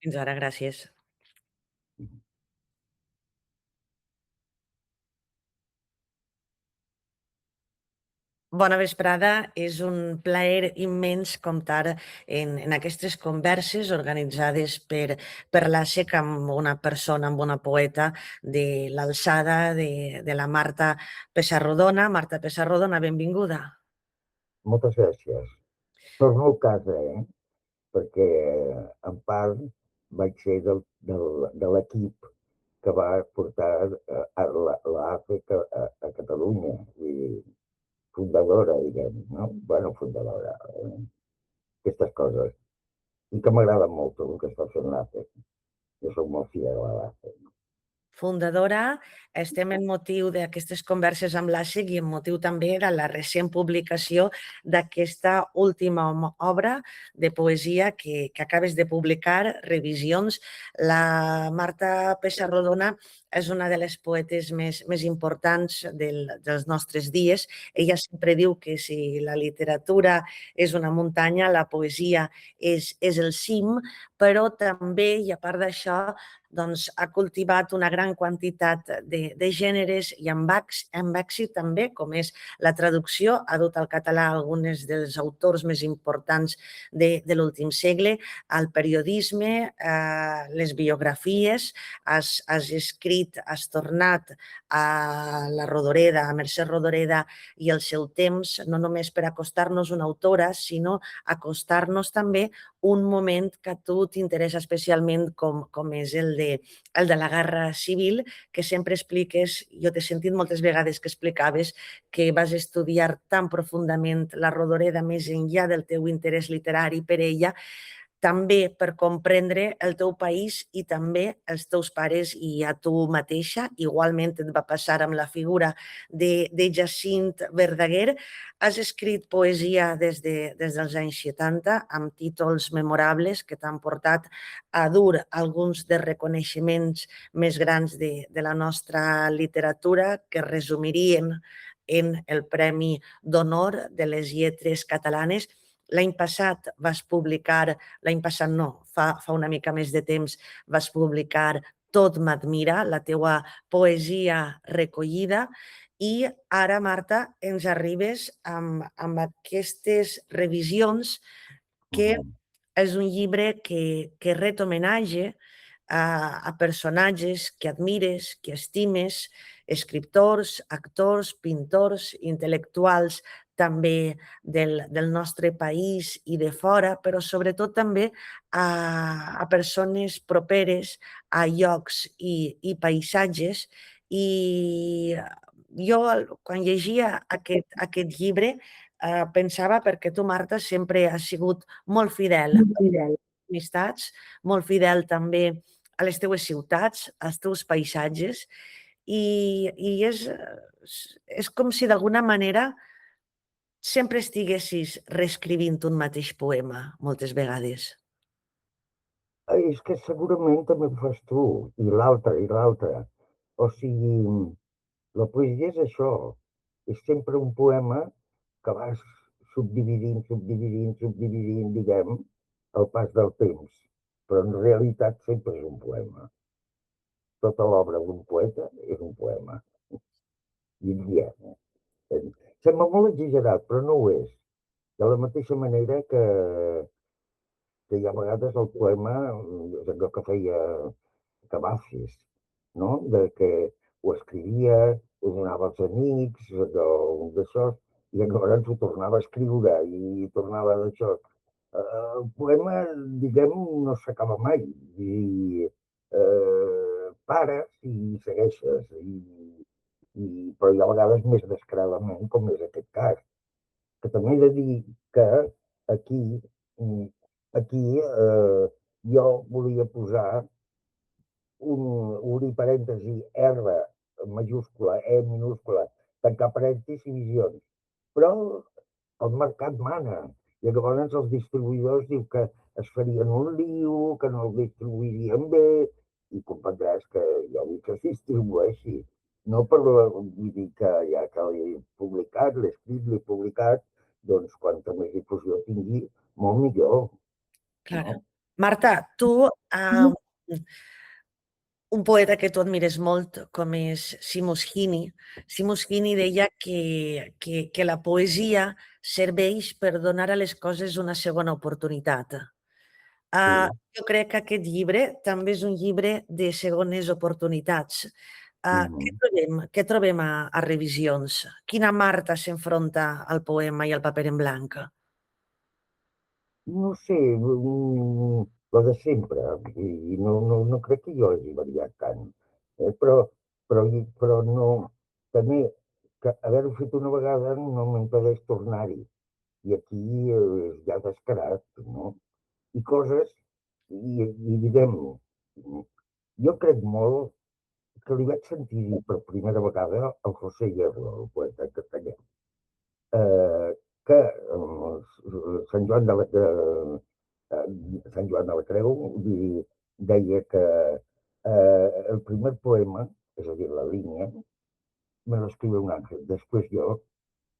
Fins ara, gràcies. Bona vesprada. És un plaer immens comptar en aquestes converses organitzades per l'ASEC amb una persona, amb una poeta de l'alçada de la Marta Pessarrodona. Marta Pessarrodona, benvinguda. Moltes gràcies. Torno a casa, perquè en part vaig ser de l'equip que va portar l'Àfrica a Catalunya, vull dir, fundadora, diguem, no? Bueno, fundadora, aquestes coses. I que m'agrada molt el que està fent l'AFEC. Jo soc molt fidel a l'AFEC. Fundadora, estem en motiu d'aquestes converses amb l'ASEC i en motiu també de la recent publicació d'aquesta última obra de poesia que acabes de publicar, Revisions. La Marta Pessarrodona és una de les poetes més importants dels nostres dies. Ella sempre diu que si la literatura és una muntanya, la poesia és el cim, però també, i a part d'això, doncs, ha cultivat una gran quantitat de gèneres i amb èxit també, com és la traducció, ha dut al català alguns dels autors més importants de l'últim segle, el periodisme, les biografies, has escrit, has tornat a la Rodoreda, a Mercè Rodoreda i el seu temps, no només per acostar-nos una autora, sinó acostar-nos també un moment que a tu t'interessa especialment com és el de la Guerra Civil, que sempre expliques, jo t'he sentit moltes vegades que explicaves que vas estudiar tan profundament la Rodoreda més enllà del teu interès literari per ella, també per comprendre el teu país i també els teus pares i a tu mateixa. Igualment et va passar amb la figura de Jacint Verdaguer. Has escrit poesia des dels anys 70 amb títols memorables que t'han portat a dur alguns dels reconeixements més grans de la nostra literatura, que resumirien en el Premi d'Honor de les Lletres Catalanes. L'any passat vas publicar, l'any passat no, fa una mica més de temps, vas publicar Tot m'admira, la teua poesia recollida, i ara, Marta, ens arribes amb aquestes revisions, que és un llibre que ret homenatge a personatges que admires, que estimes, escriptors, actors, pintors, intel·lectuals també del nostre país i de fora, però sobretot també a persones properes a llocs i paisatges. I jo, quan llegia aquest llibre, pensava, perquè tu, Marta, sempre has sigut molt fidel a les amistats, molt fidel també a les teues ciutats, als teus paisatges, i és com si d'alguna manera sempre estiguessis reescrivint un mateix poema, moltes vegades. És que segurament també ho fas tu, i l'altre, i l'altre. O sigui, la poesia és això, és sempre un poema que vas subdividint, subdividint, subdividint, diguem, al pas del temps. Però en realitat sempre és un poema. Tota l'obra d'un poeta és un poema, diria. Sembla molt exagerat, però no ho és. De la mateixa manera que hi ha vegades el poema, és allò que feia Cavafis, no? De que ho escrivia, ho donava als amics, d'això, i llavors ho tornava a escriure i tornava d'això. El poema, diguem, no s'acaba mai. I pares i segueixes, però hi ha vegades més descaradament, com és aquest cas. Que també he de dir que aquí, mm, aquí jo volia posar obrir parèntesi, R majúscula, E minúscula, tancar parèntesis i visions. Però el mercat mana. I llavors els distribuïdors diu que es farien un lío, que no el distribuirien bé, i comprendràs que jo vull que es distribueixi. No per vull dir que ja que l'he publicat, l'he escrit, l'he publicat, doncs quanta més difusió tingui, molt millor. Clara. No? Marta, tu, un poeta que tu admires molt, com és Seamus Heaney. Seamus Heaney deia que la poesia serveix per donar a les coses una segona oportunitat. Sí. Jo crec que aquest llibre també és un llibre de segones oportunitats. Mhm. Què trobem a revisions? Quina Marta s'enfronta al poema i al paper en blanc? No sé, la de sempre, i no crec que jo hagi variat tant. Però, però no, també, que haver-ho fet una vegada no m'impedeix tornar-hi. I aquí és ja descarat, no? I coses, i diguem, jo crec molt que li vaig sentir dir per primera vegada al José Hierro, el poeta castellà, eh, que Sant Joan de la, Sant Joan de la Creu deia que el primer poema, és a dir, la línia, me l'escriu un àngel, després jo,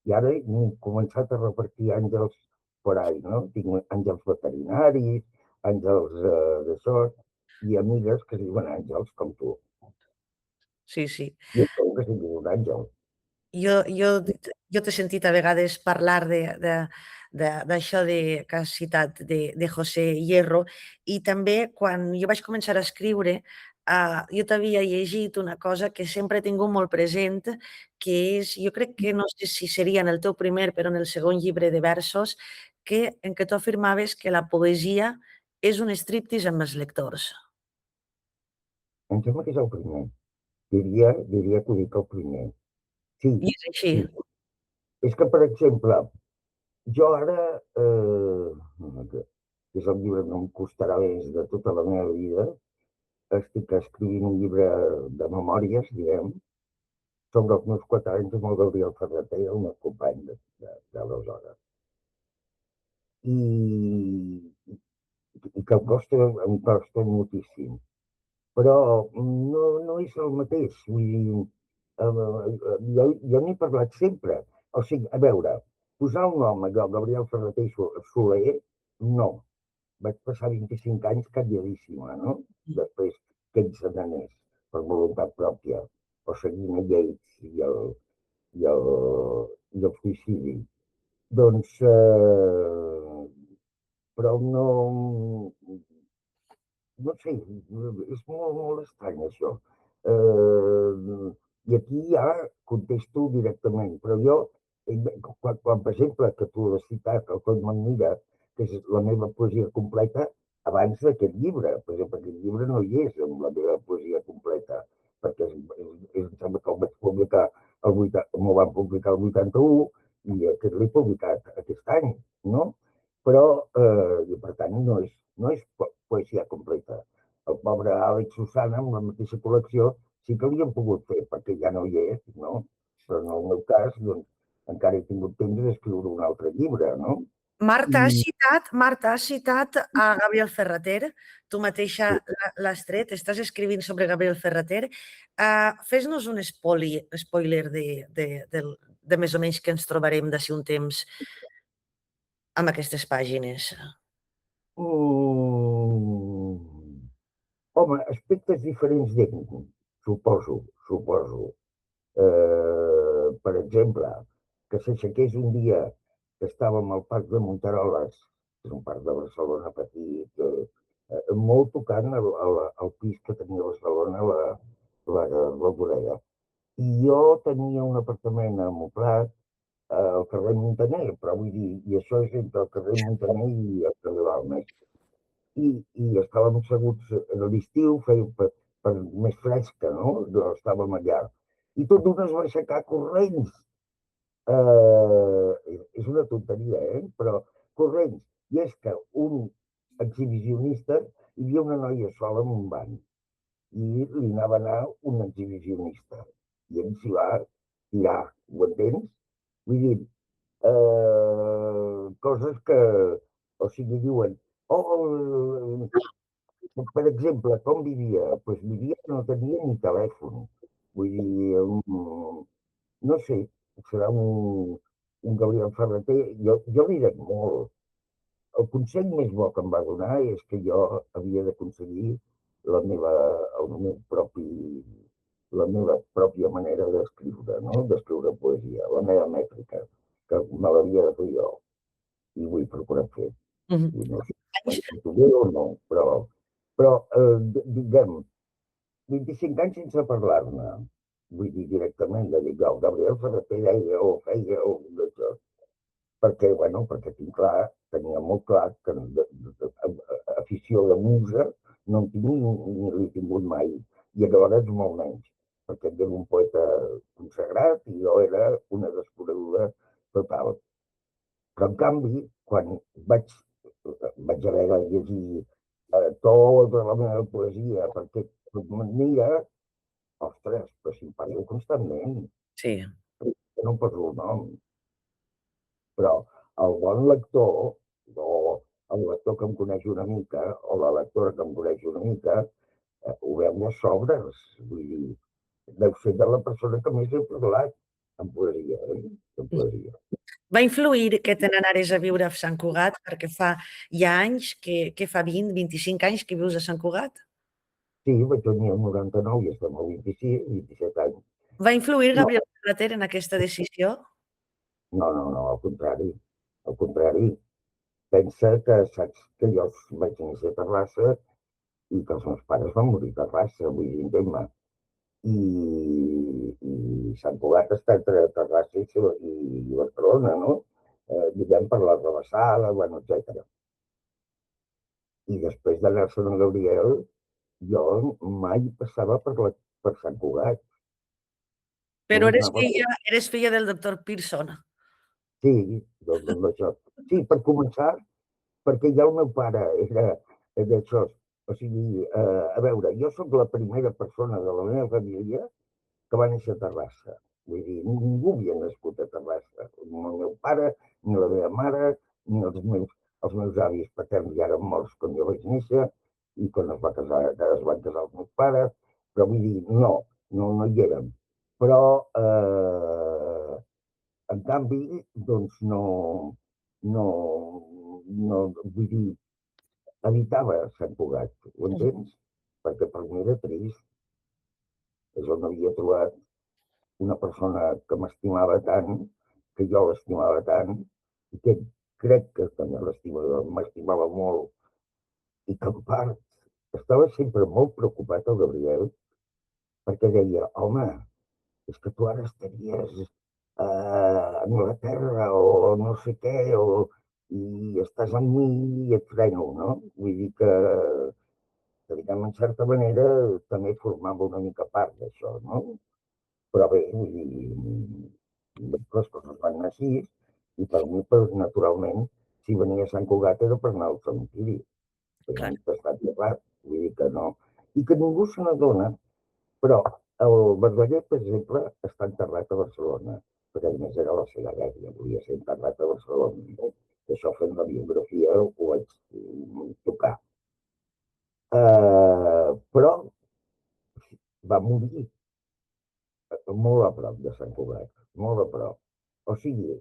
i ara he començat a repartir àngels per ahí, no? Tinc àngels veterinaris, àngels d'això, i amigues que es diuen àngels, com tu. Sí, sí. I això que sigui un àngel. Jo, jo, jo t'he sentit a vegades parlar d'això que has citat de José Hierro i també quan jo vaig començar a escriure jo t'havia llegit una cosa que sempre he tingut molt present, que és, jo crec que no sé si seria en el teu primer, però en el segon llibre de versos, en què tu afirmaves que la poesia és un striptease amb els lectors. Em sembla que és el primer. Diria que ho dic el primer. Sí, I és així. sí. És que, per exemple, jo ara, que és el llibre que em costarà més de tota la meva vida, estic escrivint un llibre de memòries, diguem, sobre els meus 4 anys amb el Gabriel Ferreter, el meu company d'aleshores. I, i que em costa moltíssim. Però no és el mateix. Vull dir, jo n'he parlat sempre. O sigui, a veure, posar un nom, allò, Gabriel Ferreter i Soler, no. Vaig passar 25 anys calladíssima, no? Després que ell se n'anés per voluntat pròpia, o seguint a Yates i el, i el suïcidi. Doncs, però no, no sé, és molt estrany això. I aquí ja contesto directament, però jo, per exemple, que tu has citat el Coll Mira, que és la meva poesia completa, abans d'aquest llibre, per exemple, aquest llibre no hi és amb la meva poesia completa, perquè em sembla que el vaig publicar, m'ho van publicar el 81 i aquest l'he publicat aquest any, no? Però, per tant, no és poesia completa. El pobre Àlex Susana, amb la mateixa col·lecció, sí que l'hi hem pogut fer, perquè ja no hi és, no? Però en el meu cas, doncs, encara he tingut temps d'escriure un altre llibre, no? I Marta, has citat a Gabriel Ferrater, tu mateixa sí, l'has tret, estàs escrivint sobre Gabriel Ferrater. Fes-nos un spoiler de més o menys que ens trobarem d'ací un temps amb aquestes pàgines. mm, home, aspectes diferents d'ell, suposo. Per exemple, que s'aixequés un dia que estàvem al Parc de Monteroles, que és un parc de Barcelona petit, molt tocant el pis que tenia a Barcelona la bodega. I jo tenia un apartament a Moplat, al carrer Muntaner, però vull dir, i això és entre el carrer Muntaner i el carrer Balmes. I estàvem asseguts a l'estiu, feia per més fresca, no? Estàvem allà. I tot d'una es va aixecar corrents. És una tonteria, però corrents. I és que un exhibicionista, hi havia una noia sola en un banc i li anava a anar un exhibicionista. I ell s'hi va tirar, ho entens? Vull dir, coses que, o sigui, diuen, oh, per exemple, com vivia? Doncs pues vivia que no tenia ni telèfon. Vull dir, no sé, serà un Gabriel Ferreter. Jo li dec molt. el consell més bo que em va donar és que jo havia d'aconseguir la meva, el meu propi, la meva pròpia manera d'escriure, no? D'escriure poesia, la meva mètrica, que me l'havia de fer jo i ho he procurat fer. Mhm. I no sé si Anys? ho surto bé o no, però diguem, 25 anys sense parlar-ne. Vull dir directament, de dir, el Gabriel Ferreter deia o feia o d'això. Perquè, bueno, perquè tenia molt clar que afició de musa no en tinc ni l'he tingut mai. I aleshores molt menys, perquè ell era un poeta consagrat i jo era una desconeguda total. Però, en canvi, quan vaig haver de llegir tota la meva poesia, perquè m'admira, ostres, però si em parlo constantment, Sí. que no poso el nom, però el bon lector, o el lector que em coneix una mica, o la lectora que em coneix una mica, ho veu de sobres. Vull dir, deu ser de la persona que més he parlat en poesia, en poesia. Va influir que te n'anares a viure a Sant Cugat, perquè hi ha anys, que fa 20, 25 anys que vius a Sant Cugat? Sí, vaig tenir el 99 i estem al 26, 27 anys. Va influir No, Gabriel Ferrater en aquesta decisió? no, al contrari. Al contrari, pensa que saps que jo vaig néixer a Terrassa i que els meus pares van morir a Terrassa, vull dir, entén-me. I Sant Cugat està entre Terrassa i Barcelona, no? Diguem per la Rebassada, bueno, etc. I després d'anar-se'n a Gabriel, jo mai passava per Sant Cugat. Però Només anava... eres filla del doctor Pearson. Sí, d'això. Sí, per començar, perquè ja el meu pare era d'això. O sigui, a veure, jo sóc la primera persona de la meva família que va néixer a Terrassa. Vull dir, ningú havia nascut a Terrassa. Ni el meu pare, ni la meva mare, ni els meus avis paterns ja eren morts quan jo vaig néixer i quan es van casar els meus pares. Però vull dir, no hi érem. Però, en canvi, doncs no, no, vull dir, habitava Sant Cugat, ho entens? Perquè per mi era trist, és on havia trobat una persona que m'estimava tant, que jo l'estimava tant, i que crec que també m'estimava molt, i que en part estava sempre molt preocupat el Gabriel, perquè deia, home, és que tu ara estaries a Anglaterra o no sé què, i estàs amb mi i et freno, no? Vull dir que diguem, en certa manera, també formava una mica part d'això, no? Però bé, vull dir, les coses van anar així, i per mi, pues, naturalment, si venia a Sant Cugat era per anar al cementiri, per Clar, mi està enterrat, vull dir que no. I que ningú se n'adona, però el Verdaguer, per exemple, està enterrat a Barcelona, perquè a més era la seva dèria, volia ser enterrat a Barcelona. No? Això fent la biografia ho vaig tocar. Però va morir molt a prop de Sant Cugat, molt a prop. O sigui,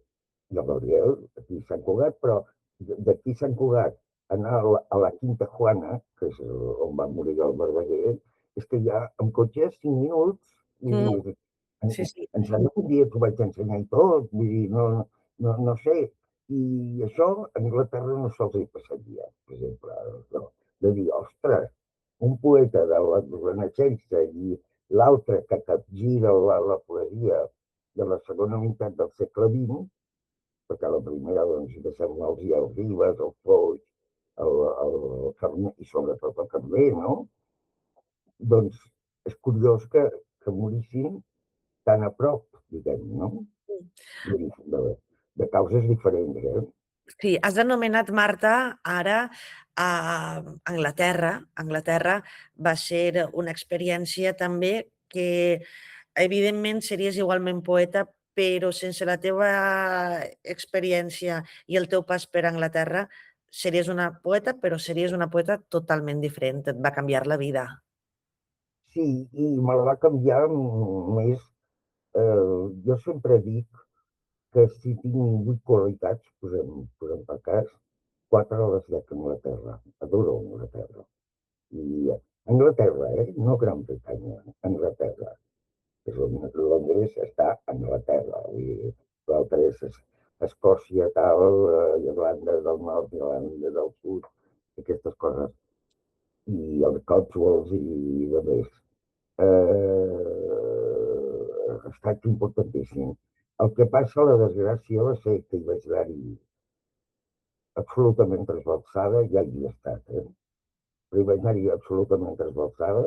de Gabriel, aquí a Sant Cugat, però d'aquí a Sant Cugat anar a la Quinta Juana, que és on va morir el Verdaguer, és que ja amb cotxe 5 minuts, vull mm, dir, sí, sí, em sembla que un dia t'ho vaig ensenyar i tot, vull dir, no sé. I això a Anglaterra no se'ls hi passaria, per exemple, no? De dir, ostres, un poeta de la Renaixença i l'altre que capgira la poesia de la segona meitat del segle XX, perquè la primera, doncs, deixem el Ribes, el Foix, el Carner, i sobretot el Carner, no? Doncs és curiós que morissin tan a prop, diguem, no? De causes diferents, eh? sí. Has anomenat Marta ara a Anglaterra. Anglaterra va ser una experiència també que, evidentment, series igualment poeta, però sense la teva experiència i el teu pas per Anglaterra, series una poeta, però series una poeta totalment diferent. Et va canviar la vida. Sí, i me la va canviar més. Jo sempre dic que si tinc 8 qualitats, posem per cas, 4 hores d'Anglaterra. Adoro Anglaterra. I Anglaterra, no Gran Bretanya, Anglaterra. És on Londres està a Anglaterra. L'altre és Escòcia, tal, Irlanda del Nord, Irlanda del Sud, aquestes coses. I els Cotswolds i de més. Ha estat importantíssim. El que passa, la desgràcia, va ser que hi vaig anar-hi absolutament trasbalsada, ja hi he estat, però hi vaig anar-hi absolutament trasbalsada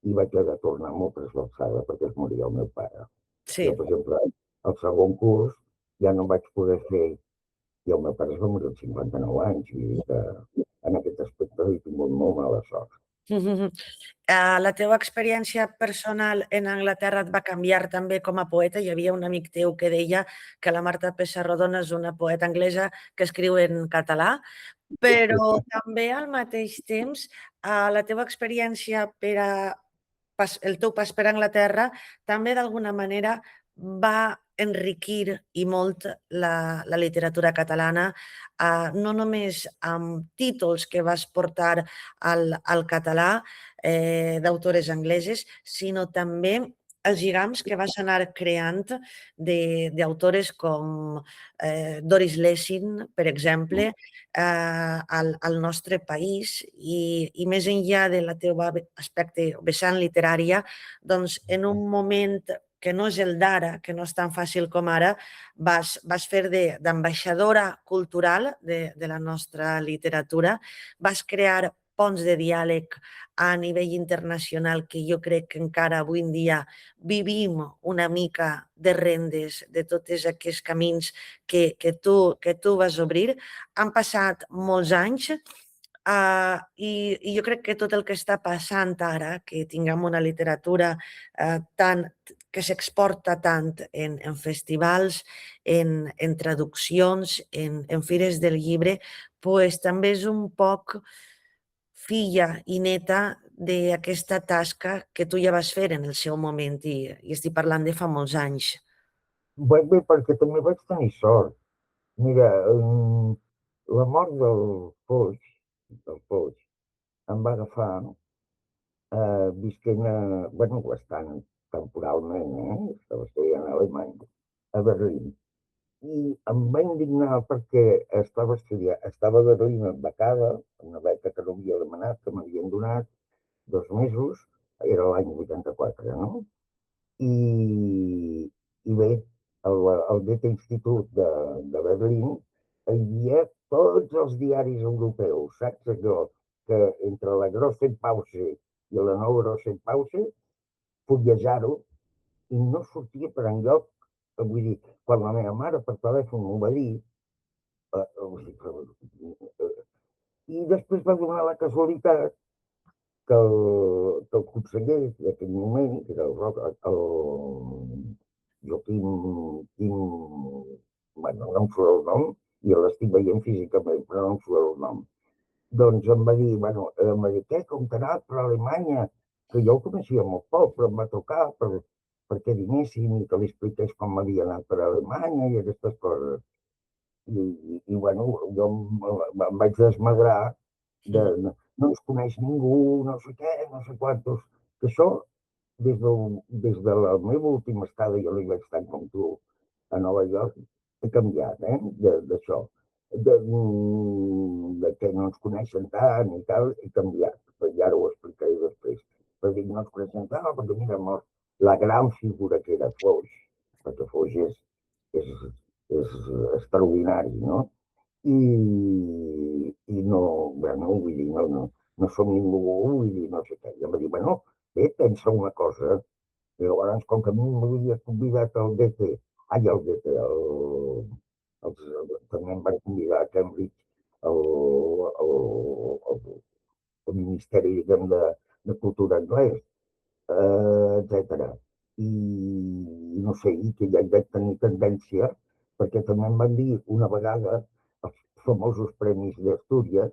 i vaig haver de tornar molt trasbalsada perquè es moria el meu pare. Jo, Sí. per exemple, el segon curs ja no vaig poder fer, i el meu pare es va morir als 59 anys, vull dir que en aquest aspecte he tingut molt mala sort. La teva experiència personal en Anglaterra et va canviar també com a poeta? Hi havia un amic teu que deia que la Marta Pessarrodona és una poeta anglesa que escriu en català, però també al mateix temps la teva experiència el teu pas per Anglaterra també d'alguna manera va enriquir i molt la literatura catalana, no només amb títols que vas portar al català d'autores angleses, sinó també els lligams que vas anar creant d'autores com Doris Lessing, per exemple, al nostre país i més enllà de la teva aspecte vessant literària, doncs en un moment que no és el d'ara, que no és tan fàcil com ara, vas fer d'ambaixadora cultural de la nostra literatura, vas crear ponts de diàleg a nivell internacional que jo crec que encara avui en dia vivim una mica de rendes de tots aquests camins que tu vas obrir. Han passat molts anys i jo crec que tot el que està passant ara, que tinguem una literatura que s'exporta tant en festivals, en traduccions, en fires del llibre, pues, també és un poc filla i neta d'aquesta tasca que tu ja vas fer en el seu moment i estic parlant de fa molts anys. Bé, perquè també vaig tenir sort. Mira, la mort del Foix, em va agafar visquent, bueno, bastant temporalment, estava estudiant alemany, a Berlín. I em va indignar perquè estava a Berlín amb becada, una beca que no havia demanat, que m'havien donat 2 mesos, era l'any 84, no? I, i bé, al Goethe-Institut de Berlín hi havia tots els diaris europeus, saps? Allò que entre la Grosse Pause i la no Grosse Pause, fullejar-ho, i no sortia per enlloc. Vull dir, quan la meva mare per telèfon m'ho va dir, i després va donar la casualitat que el conseller d'aquell moment, que era el Joaquim, bueno, no em surt el nom, i l'estic veient físicament, però no em surt el nom. Doncs em va dir, bueno, em va dir, què, com t'ha anat per Alemanya? Que jo el coneixia molt poc, però em va trucar perquè vinessin i que li expliqués com m'havia anat per Alemanya i aquestes coses. I bueno, jo em vaig desmadrar no ens coneix ningú, no sé què, no sé quantos. Que això, des de la meva última estada, jo no hi vaig estar com tu, a Nova York, he canviat, d'això. De que no ens coneixen tant i tal, he canviat. Però ja ho explicaré després. Però dic, no ens coneixen tant, perquè mira, mort la gran figura que era Foix, perquè Foix és, és extraordinari, no? I no, bueno, vull dir, no som ningú, vull dir, no sé què. I em va dir, bueno, bé, pensa una cosa. I llavors, com que a mi m'havia convidat al DT, al DT, també em van convidar a Cambridge, al, al, al, al Ministeri, diguem, de Cultura anglès, etc. I no sé, i que ja hi vaig tenir tendència, perquè també em van dir una vegada els famosos premis d'Astúries,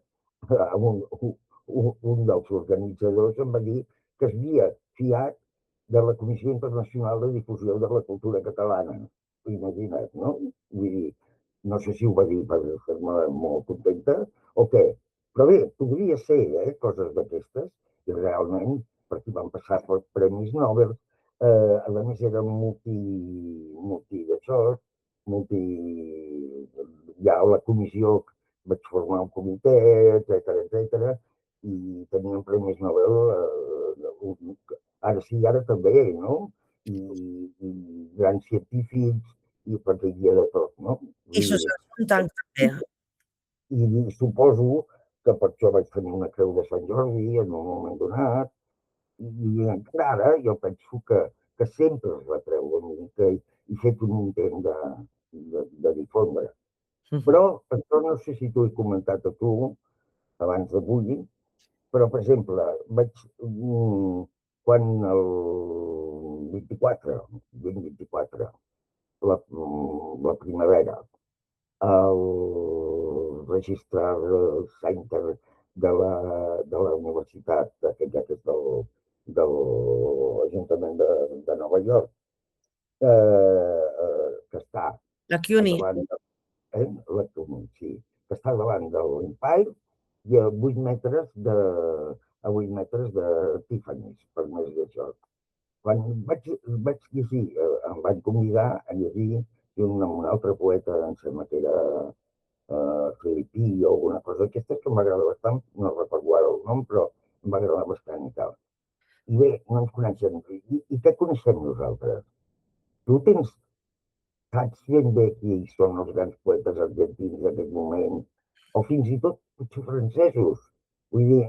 un dels organitzadors em va dir que es havia fiat de la Comissió Internacional de Difusió de la Cultura Catalana. Imagina't, no? Vull dir, No sé si ho va dir per fer-me molt contenta o què. Però bé, podria ser, coses d'aquestes, i realment, perquè van passar per premis Nobel, a més era multi d'això, multi... Ja a la comissió vaig formar un comitè, etc i tenien premis Nobel, ara sí, ara també, no? I grans científics, i perquè hi havia de tot, no? I Vull dir, Susan Sontag també. i suposo que per això vaig tenir una creu de Sant Jordi en un moment donat, i encara jo penso que sempre es retreu a mi, que he fet un intent de difondre. Però això no sé si t'ho he comentat a tu abans d'avui, però, per exemple, quan el 24, 2024, la primavera, el registrar center de la universitat, aquest ja que és de l'Ajuntament de Nova York, que està La CUNY. davant sí, que està davant de l'Empire i a 8 metres de Tiffany's, per més d'això. Quan vaig llegir, em van convidar a llegir un altre poeta, em sembla que era Filipí o alguna cosa d'aquestes que m'agrada bastant, no recordo ara el nom, però em va agradar bastant i tal. I bé, no ens coneixem. I què coneixem nosaltres? Tu saps ben bé qui són els grans poetes argentins d'aquest moment, o fins i tot potser francesos. Vull dir,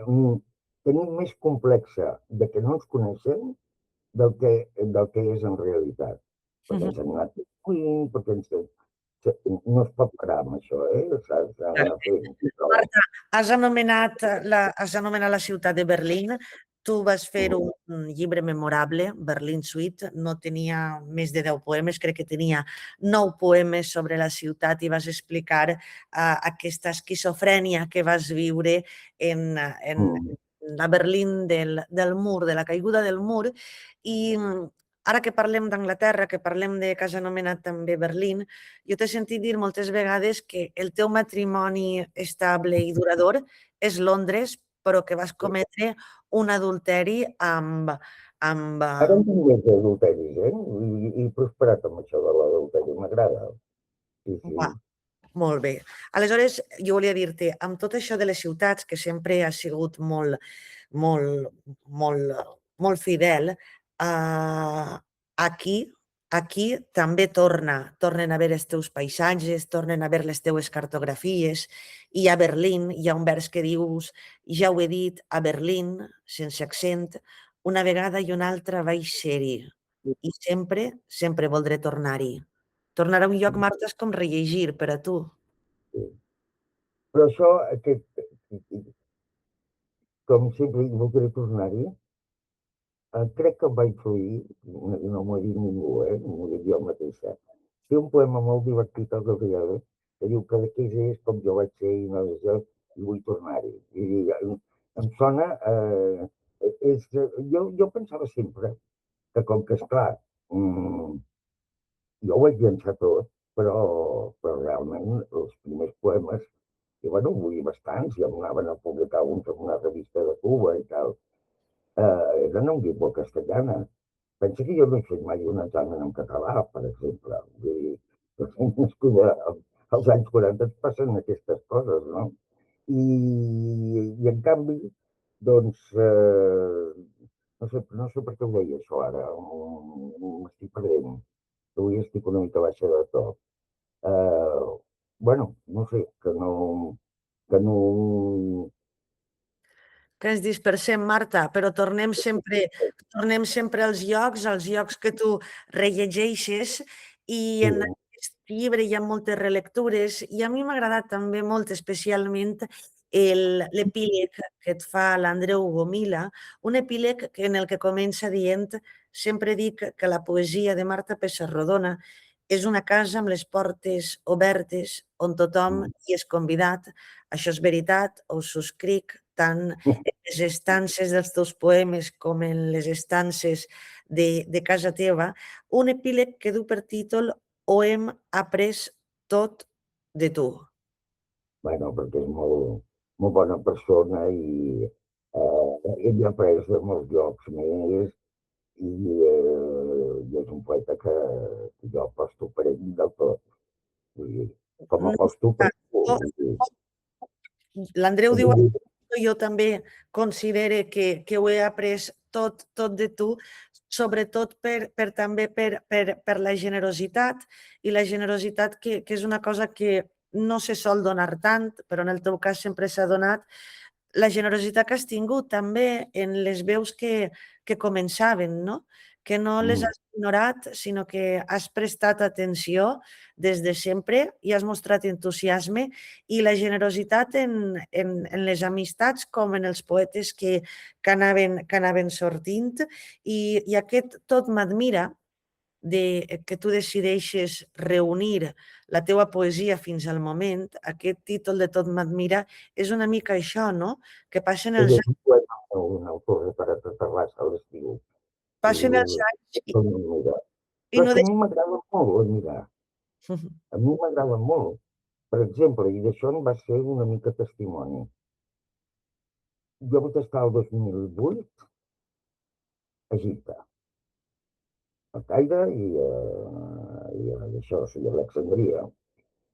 tenim més complexa de que no ens coneixem del que és en realitat. Perquè ens hem anat fent, perquè no es pot parar amb això, s'ha d'anar fent. Però... Marta, has anomenat la ciutat de Berlín. Tu vas fer un llibre memorable, Berlin Suite. No tenia més de 10 poemes, crec que tenia 9 poemes sobre la ciutat i vas explicar aquesta esquizofrènia que vas viure en la Berlín del mur, de la caiguda del mur. I ara que parlem d'Anglaterra, que parlem de que has anomenat també Berlín, jo t'he sentit dir moltes vegades que el teu matrimoni estable i durador és Londres, però que vas cometre un adulteri amb Ara en tinc més d'adulteris, I he prosperat amb això de l'adulteri, m'agrada. Sí, sí. Uah, molt bé. Aleshores, jo volia dir-te, amb tot això de les ciutats, que sempre ha sigut molt, molt fidel, aquí, aquí també tornen a veure els teus paisatges, tornen a veure les teues cartografies, i a Berlín hi ha un vers que dius, ja ho he dit, a Berlín, sense accent, una vegada i una altra vaig ser-hi, i sempre, sempre voldré tornar-hi. Tornar a un lloc, Marta, és com rellegir per a tu. Sí. Però això, com sempre, voldré tornar-hi, crec que em va influir, i no m'ho ha dit ningú, m'ho dic jo mateixa. Té un poema molt divertit al Gabriel, que diu que d'aquells és com jo vaig ser i no és jo, i vull tornar-hi. Em sona... jo pensava sempre que com que, esclar, jo ho vaig llançar tot, però realment els primers poemes, i bueno, vull dir bastants, ja m'anaven a publicar uns en una revista de Cuba i tal, eren en llengua castellana. Pensa que jo no he fet mai un examen en català, per exemple. Vull dir, nascuda als anys 40 et passen aquestes coses, no? I en canvi, doncs, no sé per què ho deia això ara, m'estic perdent. Avui estic una mica baixa de to. Bueno, no sé, que no... Que ens dispersem, Marta, però tornem sempre als llocs que tu rellegeixes, i Sí, en aquest llibre hi ha moltes relectures, i a mi m'ha agradat també molt especialment l'epíleg que et fa l'Andreu Gomila, un epíleg en el que comença dient: sempre dic que la poesia de Marta Pessarrodona és una casa amb les portes obertes on tothom hi és convidat. Això és veritat, ho subscric tant en les estances dels teus poemes com en les estances de casa teva. Un epíleg que du per títol Ho hem après tot de tu? Bueno, perquè és molt bona persona i he après de molts llocs més i és un poeta que jo aposto per ell del tot. Vull dir, com No és aposto per que tu. Vull dir, l'Andreu diu, vull dir, jo també considere que ho he après tot de tu, sobretot també per la generositat, i la generositat que és una cosa que no se sol donar tant, però en el teu cas sempre s'ha donat, la generositat que has tingut també en les veus que començaven, no? Que no les has ignorat, sinó que has prestat atenció des de sempre i has mostrat entusiasme i la generositat en les amistats com en els poetes que anaven sortint i aquest tot m'admira que tu decideixes reunir la teua poesia fins al moment, aquest títol de Tot m'admira, és una mica això, no? Que ell és un poema, un autor reparat a Terrassa a l'estiu. passen els anys Mira. i Però és no que a mi deixen... m'agrada molt mirar. A mi m'agrada molt. Per exemple, i d'això en va ser una mica testimoni. Jo vaig estar el 2008 a Egipte, al Caire això, sí, a Alexandria.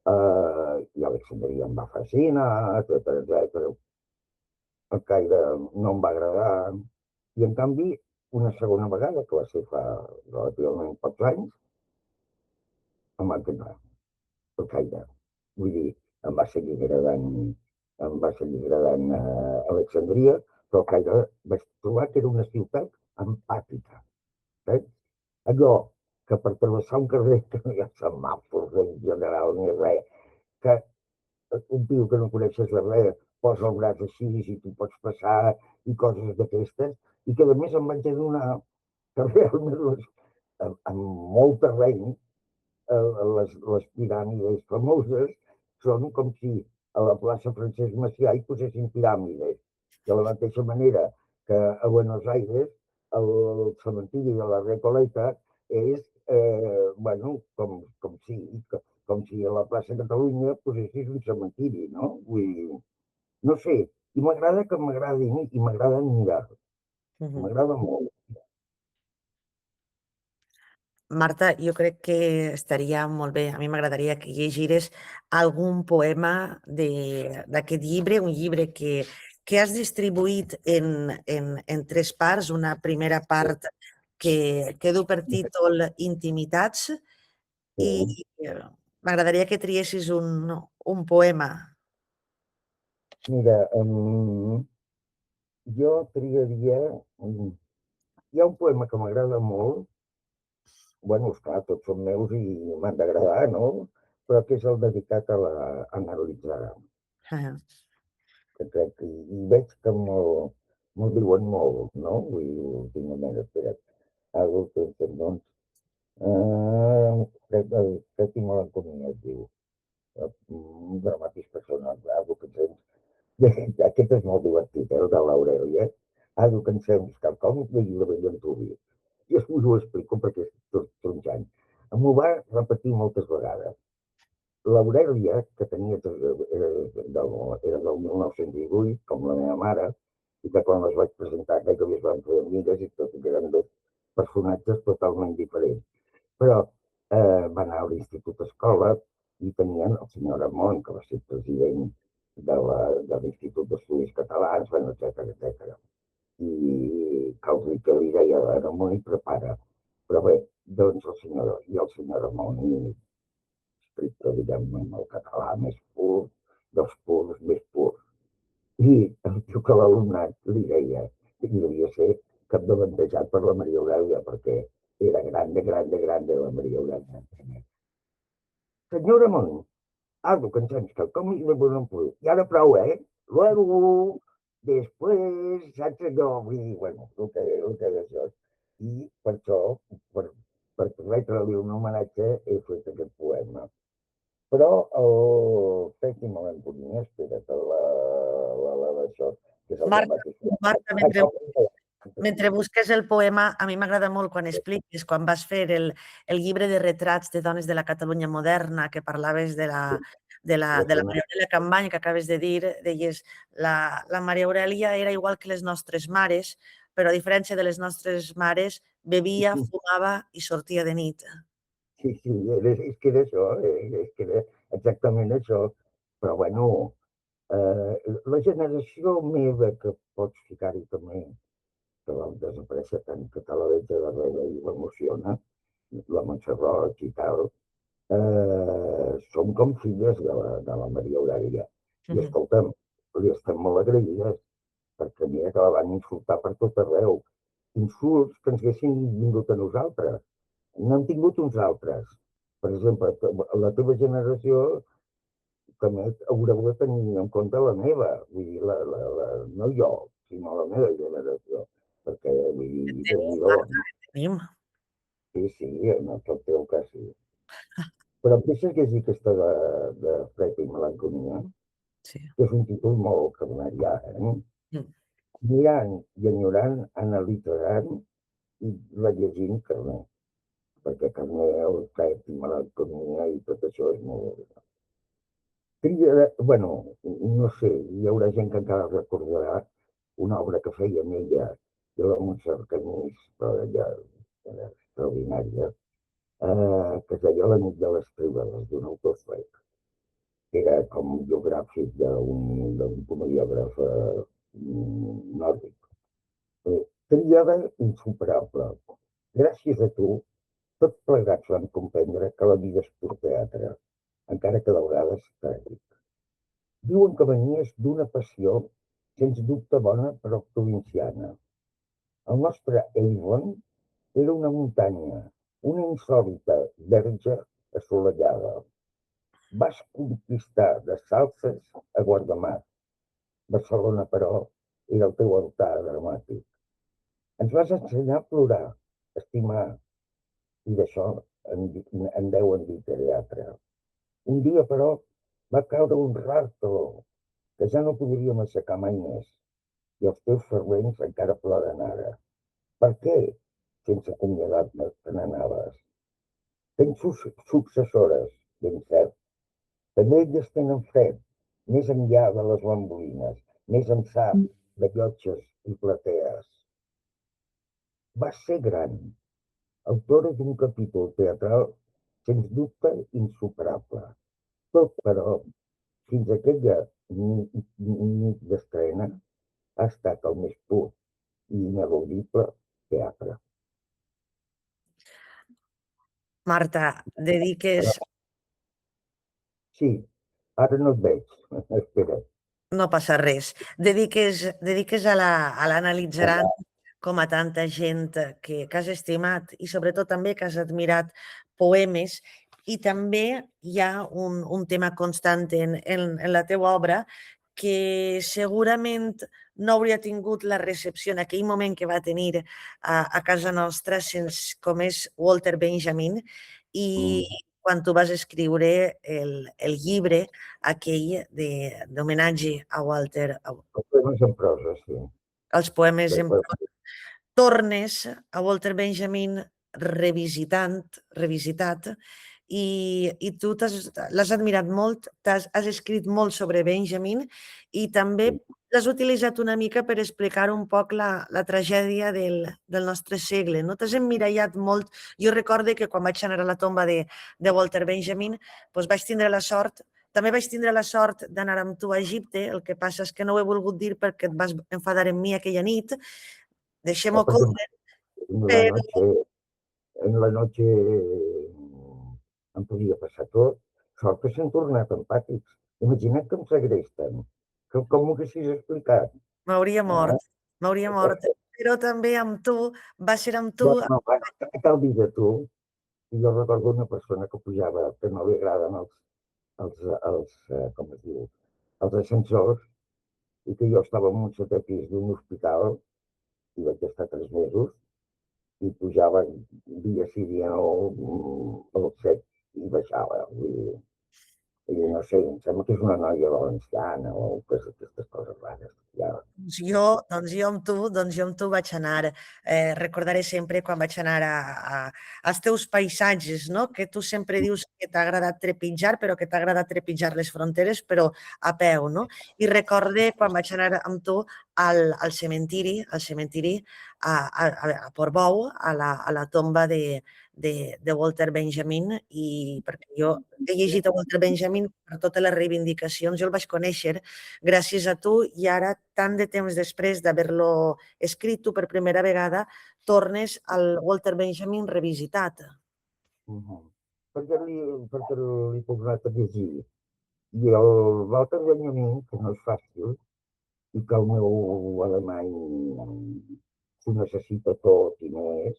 I Alexandria em va fascinar, etcètera, etcètera. El Caire no em va agradar. I en canvi, una segona vegada, que va ser fa relativament pocs anys, em va encantar el Caire. Vull dir, em va seguir agradant Alexandria, però el Caire vaig trobar que era una ciutat empàtica. Saps? Allò que per travessar un carrer que no hi ha semàfors en general ni res, que un tio que no coneixes de res posa el braç així i tu pots passar i coses d'aquestes, i que a més em vaig adonar que realment amb molt terreny les piràmides famoses són com si a la plaça Francesc Macià hi posessin piràmides. De la mateixa manera que a Buenos Aires el cementiri de la Recoleta és bueno, com si a la plaça Catalunya posessis un cementiri, no? Vull dir, no sé, i m'agrada que m'agradi i m'agrada admirar. M'agrada molt. Marta, jo crec que estaria molt bé. A mi m'agradaria que llegires algun poema d'aquest llibre, un llibre que has distribuït en tres parts. Una primera part que du per títol Intimitats i Sí. m'agradaria que triessis un poema. Mira, jo triaria... Hi ha un poema que m'agrada molt, bueno, esclar, tots són meus i m'han d'agradar, no? Però que és el dedicat a la Analitzar, que crec que i veig que m'ho diuen molt, no? Vull dir, últimament, espera't, algo que doncs, crec que melancolia es diu, un dramàtic personal, algo que sents. Aquest és molt divertit, el de l'Aurèlia. Algo que ens sents quelcom de llibre i en tu. I us ho explico perquè és tot tronxant. M'ho va repetir moltes vegades. L'Aurèlia, que tenia, era del 1918, com la meva mare, i que quan les vaig presentar gairebé es van fer amigues i tot i que eren dos personatges totalment diferents. Però va anar a l'Institut Escola i tenien el senyor Ramon, que va ser president de l'Institut d'Estudis Catalans, bueno, etcètera. I cal dir que li deia a Ramon i prepara. Però bé, doncs el senyor Ramon explica, diguem-ne, en el català més pur, dels purs més purs. I el tio que l'alumnat li deia que devia ser capdavantejat per la Maria Aurèlia, perquè era grande la Maria Aurèlia. Senyor Ramon, algo que ens sents quelcom i me poso un punt. I ara prou, eh? Luego, després, saps allò? Vull dir, bueno, el que és això. I per això, per, per retre-li un homenatge, he fet aquest poema. Però el Pec i Melancolia, espera't, d'això, que és el Marta, dramàtic. Marta, mentre busques el poema, a mi m'agrada molt quan expliques, quan vas fer el llibre de retrats de dones de la Catalunya moderna, que parlaves de la Maria Aurelia Campany, que acabes de dir, deies, la Maria Aurelia era igual que les nostres mares, però a diferència de les nostres mares, bevia, fumava i sortia de nit. Sí, és que era això, és que era exactament això. Però, bueno, la generació meva, que pots ficar-hi també, que va desaparèixer tant, que te la veig a darrere i l'emociona, la Montserrat i tal, som com filles de la Maria Aurèlia. I escolta'm, li estem molt agraïdes, perquè mira que la van insultar per tot arreu. Insults que ens haguessin vingut a nosaltres. N'hem tingut uns altres. Per exemple, la teva generació també haureu de tenir en compte la meva, vull dir, no jo, sinó la meva generació, perquè, vull dir, Déu-n'hi-do, no? Tenim. Sí, en el teu cas sí. Però em deixes llegir aquesta de Fred i Melanconia, Sí. que és un títol molt carnerià, Mirant i enyorant, analitzant i rellegint Carner, perquè Carner, el Fred i Melanconia i tot això és molt... Bueno, no sé, hi haurà gent que encara recordarà una obra que feia amb ella, de la Montserrat Canyís, però ella era extraordinària, que es deia La nit de les tribades, d'un autor suec, que era com un biogràfic d'un comediògraf nòrdic. Tríada insuperable. Gràcies a tu, tots plegats vam comprendre que la vida és pur teatre, encara que de vegades tràgic. Diuen que venies d'una passió, sens dubte bona, però provinciana. El nostre Avon era una muntanya, una insòlita verge assolellada. Vas conquistar de Salses a Guardamar. Barcelona, però, era el teu altar dramàtic. Ens vas ensenyar a plorar, a estimar, i d'això en deuen dir teatre. Un dia, però, va caure un rar taló, que ja no podríem aixecar mai més, i els teus servents encara ploren ara. Per què, sense acomiadar-me, te n'anaves? Tens successores, ben cert. També elles tenen fred, més enllà de les bambolines, més ençà de llotges i platees. Vas ser gran, autora d'un capítol teatral sens dubte insuperable. Tot, però, fins aquella nit d'estrena, ha estat el més pur i ineludible teatre. Marta, dediques... Però, sí, ara no et veig. Espera. No passa res. Dediques a l'analitzaran com a tanta gent que has estimat i sobretot també que has admirat poemes, i també hi ha un tema constant en la teva obra que segurament no hauria tingut la recepció en aquell moment que va tenir a casa nostra com és Walter Benjamin, i quan tu vas escriure el llibre aquell d'homenatge a Walter, Els temes en prosa, sí. els poemes en tornes a Walter Benjamin revisitat, i tu l'has admirat molt, has escrit molt sobre Benjamin i també l'has utilitzat una mica per explicar un poc la tragèdia del nostre segle. No t'has emmirallat molt. Jo recordo que quan vaig anar a la tomba de Walter Benjamin, doncs vaig tindre la sort també vaig tindre la sort d'anar amb tu a Egipte, el que passa és que no ho he volgut dir perquè et vas enfadar amb mi aquella nit. Deixem-ho córrer. En la noche em podia passar tot. Sort que s'han tornat empàtics. Imagina't que em segresten. Com m'ho haguessis explicat? M'hauria mort. Però també amb tu, va ser amb tu... No, què cal dir de tu? Jo recordo una persona que pujava, que no li agraden com es diu, els ascensors, i que jo estava en un setè pis d'un hospital, i vaig estar 3 mesos, i pujava dia sí, dia no, al set, i baixava. I no sé, em sembla que és una noia valenciana o aquestes coses rares. Ja. Doncs jo amb tu vaig anar, recordaré sempre quan vaig anar als teus paisatges, no? Que tu sempre dius que t'ha agradat trepitjar, però que t'ha agradat trepitjar les fronteres, però a peu, no? I recorde quan vaig anar amb tu al cementiri a Portbou, a la tomba de Walter Benjamin, i perquè jo he llegit a Walter Benjamin per totes les reivindicacions, jo el vaig conèixer gràcies a tu i ara, tant de temps després d'haver-lo escrit tu per primera vegada, tornes al Walter Benjamin revisitat. Perquè li puc anar a llegir. I el Walter Benjamin, que no és fàcil, i que el meu alemany s'ho necessita tot i més,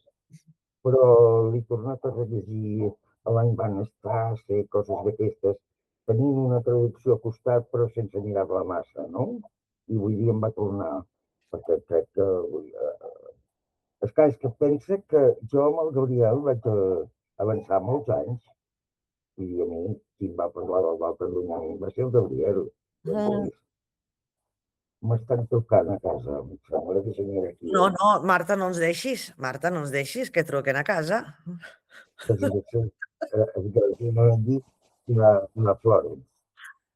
però l'he tornat a rellegir a l'any Van Strasse, coses d'aquestes, tenint una traducció a costat però sense mirar-la massa, no? I avui dia em va tornar, perquè crec que... És que pensa que jo amb el Gabriel vaig avançar molts anys, i a mi qui em va parlar del Walter Benjamin va ser el Gabriel. M'estan trucant a casa, em sembla que senyora aquí. No, Marta, no ens deixis. Marta, no ens deixis, que truquen a casa. No hem dit la Florence,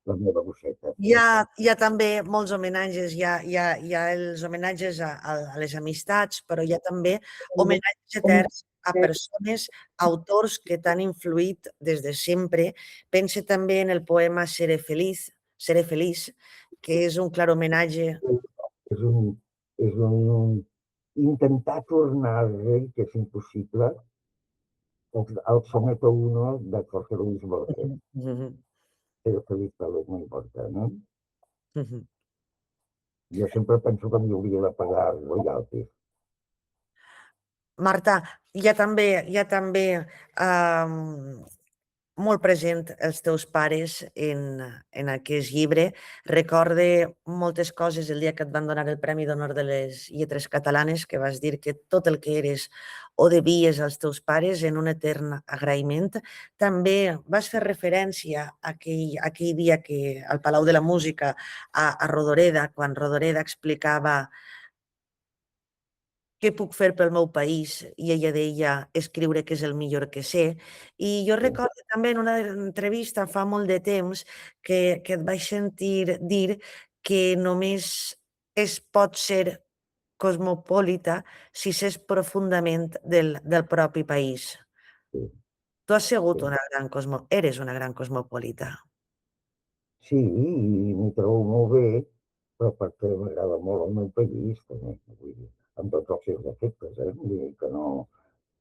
la meva gosseta. Hi ha també molts homenatges, hi ha els homenatges a les amistats, però hi ha també homenatges eterns a persones, autors que t'han influït des de sempre. Pense també en el poema Seré feliç, que és un clar homenatge. És un intentar tornar-li, que és impossible, al soneto 1 de Jorge Luis Borges. Pero feliz tal vez no importa, no? Jo sempre penso que m'hi hauria de pagar royalties. Marta, hi ha també molt present els teus pares en aquest llibre. Recorde moltes coses el dia que et van donar el Premi d'Honor de les Lletres Catalanes, que vas dir que tot el que eres ho devies als teus pares en un etern agraïment. També vas fer referència a aquell dia que al Palau de la Música a Rodoreda, quan Rodoreda explicava què puc fer pel meu país? I ella deia, escriure, que és el millor que sé. I jo recordo també en una entrevista fa molt de temps que et vaig sentir dir que només es pot ser cosmopolita si s'és profundament del propi país. Sí, Tu has sigut sí. eres una gran cosmopolita. Sí, i m'hi trobo molt bé, però perquè m'agrada molt el meu país, també, vull dir, amb tots els seus defectes, vull dir que no,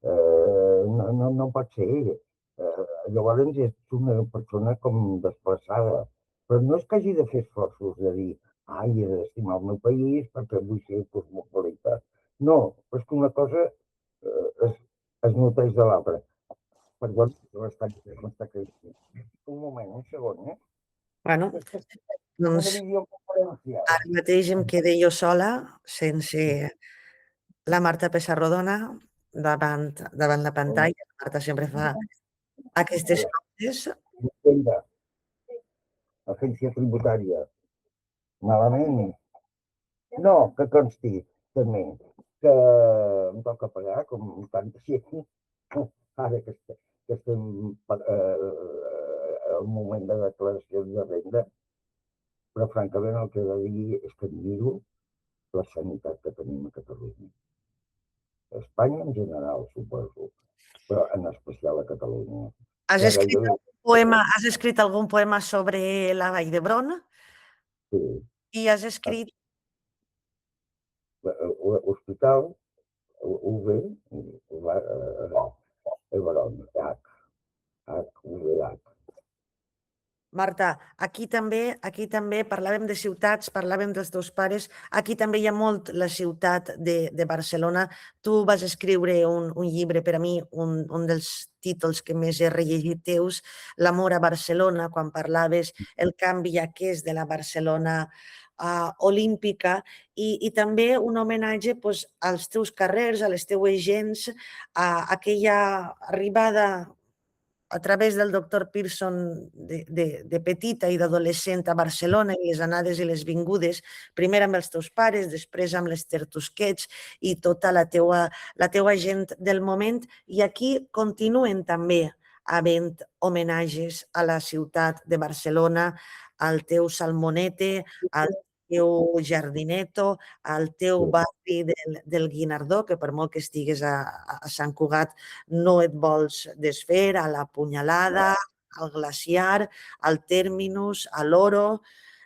no pot ser. Llavors és una persona com desplaçada, però no és que hagi de fer esforços de dir, ai, he d'estimar el meu país perquè vull ser cosmopolita. No, però és que una cosa es nodreix de l'altra. Perdó, m'està creixent. Un moment, un segon, eh? Bueno, Una doncs videoconferència. ara mateix em quedé jo sola, sense la Marta Pessarrodona davant la pantalla. La Marta sempre fa aquestes coses. Hisenda, agència tributària. Malament. No, que consti, també, que em toca pagar, com tanta gent, ara que estem al moment de declaració de renda, però francament el que he de dir és que admiro la sanitat que tenim a Catalunya. A Espanya en general, suposo, però en especial a Catalunya. Has Que escrit gairebé, has escrit algun poema sobre la Vall d'Hebron sí, i has escrit... hospital, UV, Everon, UVH. Marta, aquí també parlàvem de ciutats, parlàvem dels teus pares, aquí també hi ha molt la ciutat de Barcelona. Tu vas escriure un llibre, per a mi, un dels títols que més he rellegit teus, L'amor a Barcelona, quan parlaves el canvi aquest de la Barcelona olímpica i també un homenatge als teus carrers, a les teues gens, a aquella arribada a través del doctor Pearson de petita i d'adolescent a Barcelona i les anades i les vingudes, primer amb els teus pares, després amb les tertusquets i tota la teua gent del moment. I aquí continuen també havent homenatges a la ciutat de Barcelona, al teu Salmonete, al teu Jardineto, al teu Sí. barri del Guinardó, que per molt que estigues a Sant Cugat no et vols desfer, a la Punyalada, al Glaciar, al Terminus, a l'Oro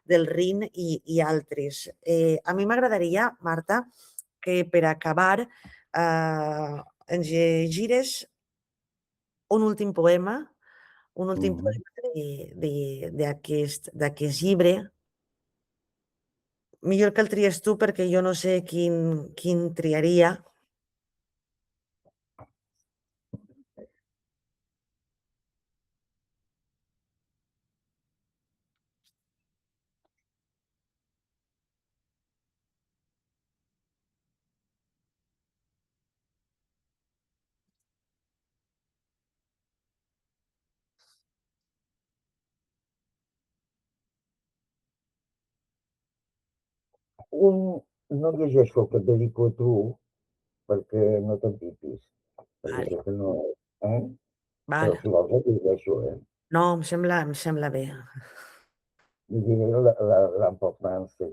del Rin i altres. A mi m'agradaria, Marta, que per acabar ens llegires un últim poema, un últim Mhm. poema d'aquest llibre. Millor que el tries tu perquè jo no sé quin triaria. Un no llegeixo el que et dedico a tu perquè no t'empipis, perquè Vale, sé que no... Eh? Però vale. si vols et llegeixo, eh? No, em sembla bé. I diré l'importància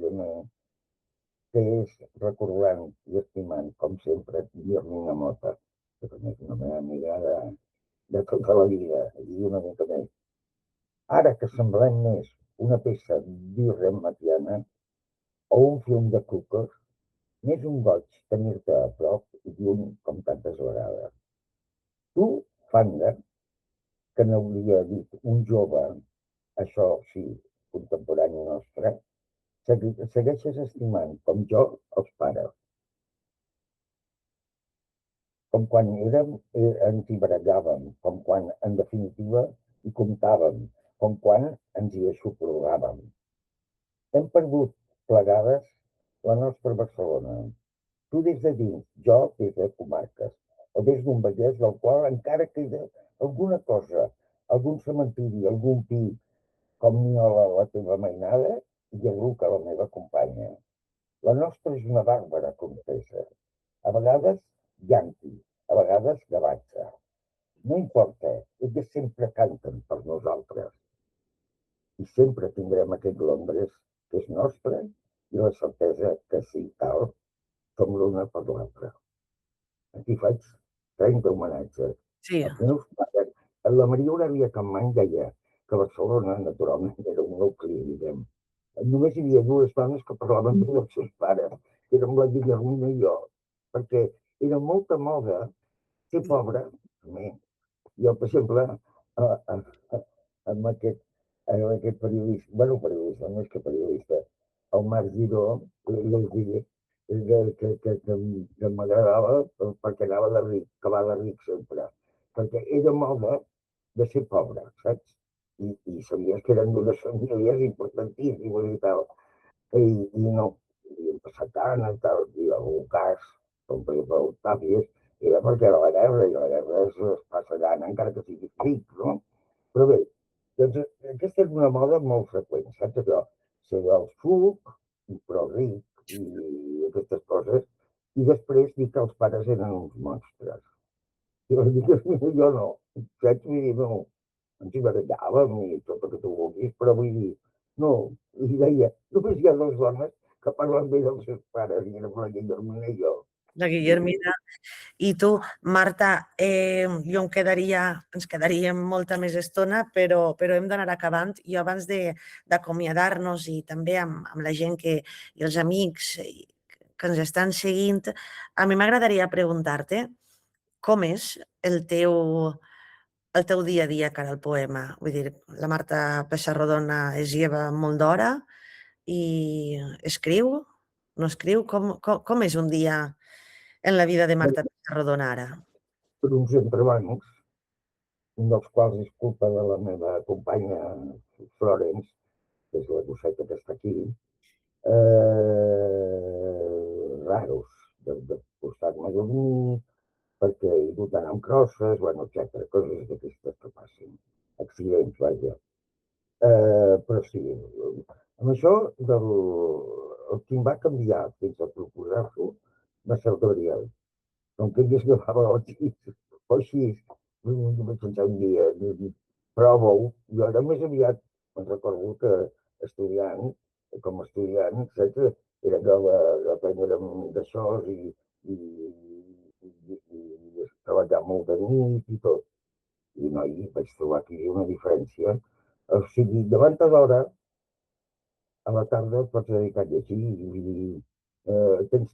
que és recordant i estimant, com sempre, Guillermina Mota, que també és una meva amiga de tota la vida, i una mica més. Ara que semblem més una peça d'irremetiana o un film de Cooper, n'és un goig tenir-te a prop i lluny com tantes vegades. Tu, Fanda, que n'hauria dit un jove, això sí, contemporani nostre, segueixes estimant, com jo, els pares. Com quan érem, ens hi barallàvem, com quan, en definitiva, hi comptàvem, com quan ens hi aixoplugàvem. Hem perdut plegades la nostra Barcelona. Tu des de dins, jo des de comarques, o des d'un Vallès del qual encara queda alguna cosa, algun cementiri, algun pi, com Niola, la teva mainada, i el Luca, la meva companya. La nostra és una bàrbara contesa. A vegades, yanqui, a vegades, gavatxa. No importa, elles sempre canten per nosaltres. I sempre tindrem aquest Londres que és nostre i la certesa que si cal, som l'una per l'altra. Aquí faig 30 homenatges. Sí, Els meus pares, la Maria Aurèlia Campmany deia que Barcelona, naturalment, era un nucli, diguem. Només hi havia dues dones que parlaven bé dels seus pares, que eren la Guillermina i jo, perquè era molta moda ser pobre, també. Jo, per exemple, amb aquest periodista, bueno, periodista, no és que periodista, el Marc Giró, li diré que m'agradava perquè anava de ric, que va de ric sempre. Perquè era moda de ser pobre, saps? I sabies que eren d'unes famílies importantíssimes i tal. I no, havien passat tant, tal, i algun cas, com per exemple el Tàpies, era perquè era la guerra, i la guerra es passa gana encara que siguis ric, no? Però bé, doncs aquesta és una moda molt freqüent, saps allò? Ser del suc, però ric, i aquestes coses, i després dir que els pares eren uns monstres. I les dic, jo no, saps? Vull dir, no, ens hi barallàvem i tot el que tu vulguis, però vull dir, no, i deia, només hi ha dues dones que parlen bé dels seus pares, i era la Guillermina i jo. la I, Guillermina. I tu, Marta, jo ens quedaríem molta més estona, però hem d'anar acabant. Jo abans d'acomiadar-nos i també amb la gent i els amics que ens estan seguint, a mi m'agradaria preguntar-te com és el teu dia a dia cara al poema. Vull dir, la Marta Pessarrodona es lleva molt d'hora i escriu, no escriu? Com és un dia en la vida de Marta Pessarrodona ara? per uns entrebancs, un dels quals és culpa de la meva companya Florence, que és la gosseta que està aquí, raros, de costar-me a dormir, perquè he dut d'anar amb crosses, bueno, etc. Coses d'aquestes que passin. Accidents, vaja. Però sí, amb això el que em va canviar fins a proposar-ho va ser el Gabriel. Com que ell es agafava o així, vaig pensar un dia, prova-ho. Jo ara més aviat me'n recordo que estudiant, com a estudiant, saps? Era que la feina era d'això i, i treballar molt de nit i tot. I no, hi vaig trobar aquí una diferència. O sigui, davant d'hora, a la tarda et pots dedicar a llegir i tens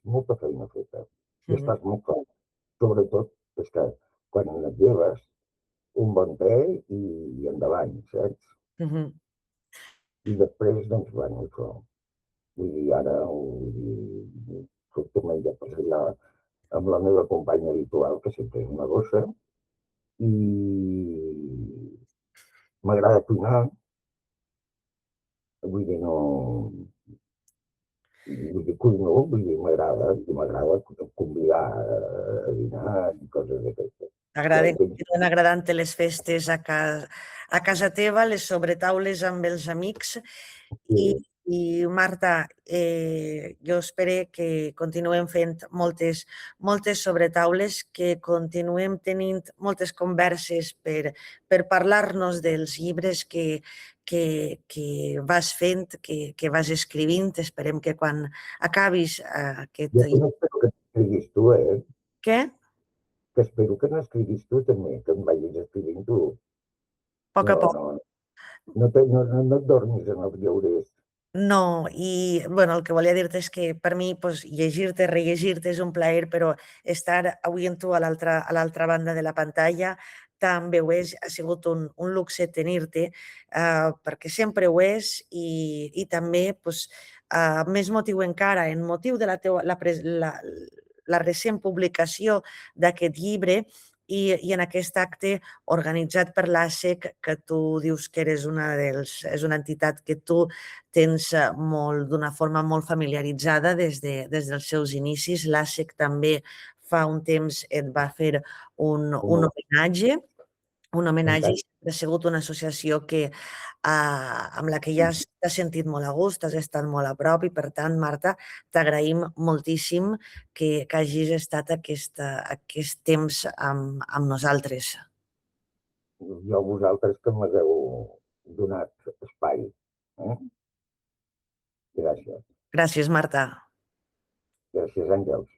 molta feina feta i Mhm, estàs molt clar. Sobretot és que quan et lleves un bon te i endavant, saps? mhm. I després, doncs, bueno, això. Vull dir, ara surto menys a passejar amb la meva companya habitual, que sempre és una gossa, i m'agrada cuinar, vull dir, no... Vull dir, cuino, vull dir, m'agrada convidar a dinar i coses d'aquestes. Ja ho tens. Continuen agradant-te les festes a casa teva, les sobretaules amb els amics. I, Sí, i Marta, jo espero que continuem fent moltes sobretaules, que continuem tenint moltes converses per parlar-nos dels llibres que vas fent, que vas escrivint. Esperem que quan acabis jo aquest també llibre... espero que n'escriguis tu, eh? Què? Que espero que n'escriguis tu també, que em vagis escrivint tu. A poc No, a poc. no, no et dormis en els llaurers. No, i bueno, el que volia dir-te és que per mi pues, llegir-te, rellegir-te és un plaer, però estar avui amb tu a l'altra banda de la pantalla també ho és, ha sigut un luxe tenir-te, perquè sempre ho és i també pues, més motiu encara, en motiu de la recent publicació d'aquest llibre i en aquest acte organitzat per l'ASEC, que tu dius que eres és una entitat que tu tens d'una forma molt familiaritzada des dels seus inicis. L'ASEC també fa un temps et va fer un No, homenatge, i fantàstic. ha sigut una associació amb la que ja t'has sentit molt a gust, has estat molt a prop i, per tant, Marta, t'agraïm moltíssim que hagis estat aquest temps amb nosaltres. Jo a vosaltres que m'hagueu donat espai. Eh? Gràcies. Gràcies, Marta. Gràcies, Àngels.